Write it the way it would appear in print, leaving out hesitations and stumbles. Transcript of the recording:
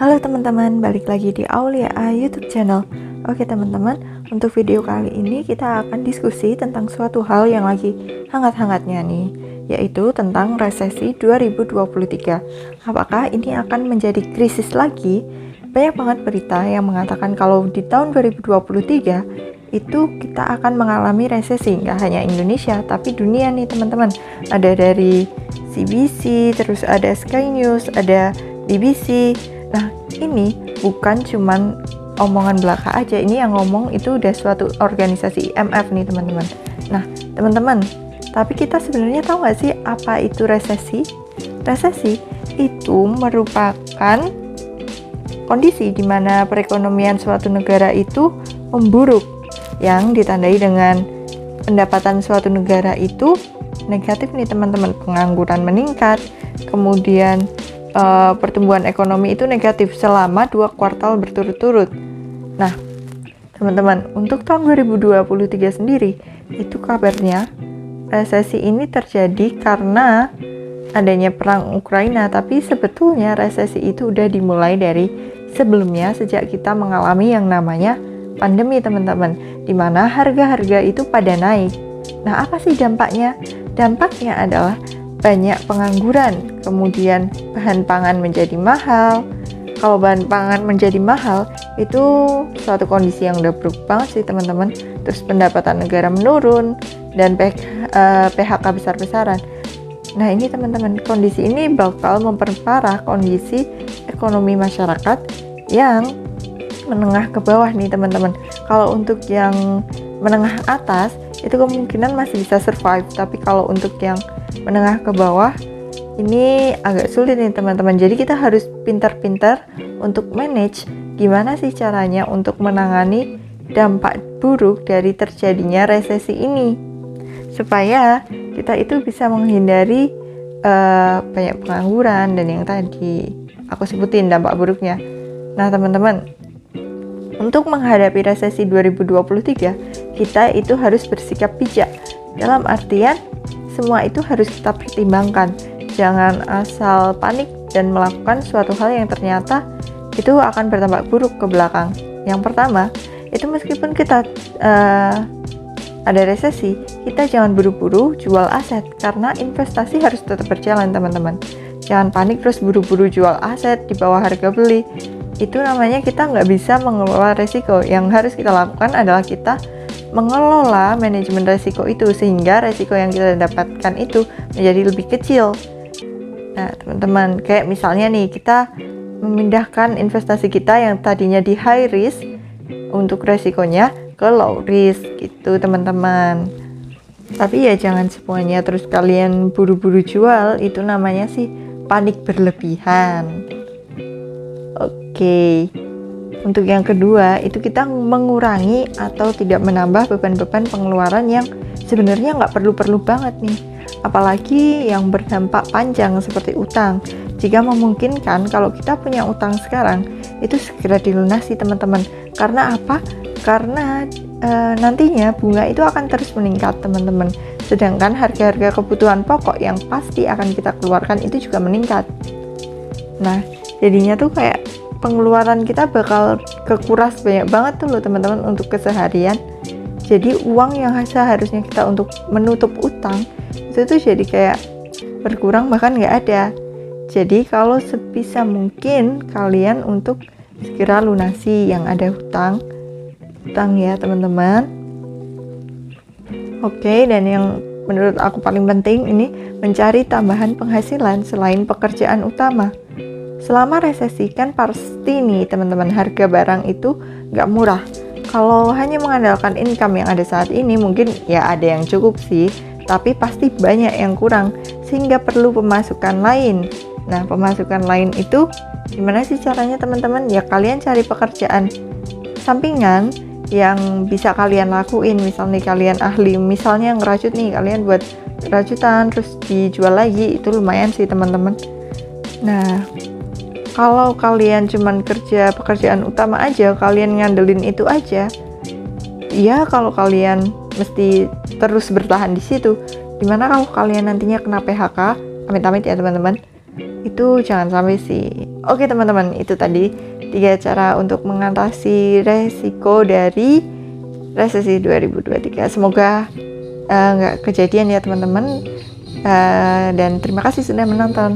Halo teman-teman, balik lagi di Aulia YouTube channel. Oke teman-teman, untuk video kali ini kita akan diskusi tentang suatu hal yang lagi hangat-hangatnya nih, yaitu tentang resesi 2023. Apakah ini akan menjadi krisis lagi? Banyak banget berita yang mengatakan kalau di tahun 2023 itu kita akan mengalami resesi, nggak hanya Indonesia tapi dunia nih teman-teman. Ada dari CBC, terus ada Sky News, ada BBC. Nah, ini bukan cuman omongan belaka aja, ini yang ngomong itu udah suatu organisasi IMF nih teman-teman. Nah, teman-teman, tapi kita sebenarnya tahu nggak sih apa itu resesi? Resesi itu merupakan kondisi di mana perekonomian suatu negara itu memburuk, yang ditandai dengan pendapatan suatu negara itu negatif nih teman-teman, pengangguran meningkat, kemudian pertumbuhan ekonomi itu negatif selama 2 kuartal berturut-turut. Nah, teman-teman, untuk tahun 2023 sendiri, itu kabarnya resesi ini terjadi karena adanya perang Ukraina, tapi sebetulnya resesi itu udah dimulai dari sebelumnya, sejak kita mengalami yang namanya pandemi teman-teman, di mana harga-harga itu pada naik. Nah, apa sih dampaknya? Dampaknya adalah banyak pengangguran, kemudian bahan pangan menjadi mahal. Kalau bahan pangan menjadi mahal, itu suatu kondisi yang udah buruk banget sih teman-teman. Terus pendapatan negara menurun, dan PHK besar-besaran. Nah ini teman-teman, kondisi ini bakal memperparah kondisi ekonomi masyarakat yang menengah ke bawah nih teman-teman. Kalau untuk yang menengah atas, itu kemungkinan masih bisa survive, tapi kalau untuk yang menengah ke bawah ini agak sulit nih teman-teman. Jadi kita harus pintar-pintar untuk manage gimana sih caranya untuk menangani dampak buruk dari terjadinya resesi ini, supaya kita itu bisa menghindari banyak pengangguran dan yang tadi aku sebutin dampak buruknya. Nah teman-teman, untuk menghadapi resesi 2023 kita itu harus bersikap bijak, dalam artian semua itu harus kita pertimbangkan. Jangan asal panik dan melakukan suatu hal yang ternyata itu akan berdampak buruk ke belakang. Yang pertama, itu meskipun kita ada resesi, kita jangan buru-buru jual aset, karena investasi harus tetap berjalan teman-teman. Jangan panik terus buru-buru jual aset di bawah harga beli. Itu namanya kita nggak bisa mengelola resiko. Yang harus kita lakukan adalah kita mengelola manajemen resiko itu, sehingga resiko yang kita dapatkan itu menjadi lebih kecil. Nah teman-teman, kayak misalnya nih, kita memindahkan investasi kita yang tadinya di high risk untuk resikonya ke low risk gitu teman-teman. Tapi ya jangan semuanya terus kalian buru-buru jual, itu namanya sih panik berlebihan. Oke. Untuk yang kedua, itu kita mengurangi atau tidak menambah beban-beban pengeluaran yang sebenarnya nggak perlu-perlu banget nih. Apalagi yang berdampak panjang seperti utang. Jika memungkinkan, kalau kita punya utang sekarang, itu segera dilunasi teman-teman. Karena apa? Karena nantinya bunga itu akan terus meningkat teman-teman. Sedangkan harga-harga kebutuhan pokok yang pasti akan kita keluarkan itu juga meningkat. Nah, jadinya tuh kayak pengeluaran kita bakal kekuras banyak banget tuh loh teman-teman untuk keseharian. Jadi uang yang seharusnya kita untuk menutup utang itu tuh jadi kayak berkurang, bahkan nggak ada. Jadi kalau sebisa mungkin kalian untuk segera lunasi yang ada hutang ya teman-teman. Oke, dan yang menurut aku paling penting ini mencari tambahan penghasilan selain pekerjaan utama. Selama resesi kan pasti nih teman-teman, harga barang itu nggak murah. Kalau hanya mengandalkan income yang ada saat ini, mungkin ya ada yang cukup sih, tapi pasti banyak yang kurang, sehingga perlu pemasukan lain. Nah pemasukan lain itu gimana sih caranya teman-teman? Ya kalian cari pekerjaan sampingan yang bisa kalian lakuin. Misalnya kalian ahli, misalnya ngerajut nih, kalian buat rajutan terus dijual lagi, itu lumayan sih teman-teman. Nah kalau kalian cuman kerja pekerjaan utama aja, kalian ngandelin itu aja, ya kalau kalian mesti terus bertahan di situ, dimana kalau kalian nantinya kena PHK, amit-amit ya teman-teman, itu jangan sampai sih. Oke teman-teman, itu tadi 3 cara untuk mengatasi resiko dari resesi 2023. Semoga nggak kejadian ya teman-teman. Dan terima kasih sudah menonton.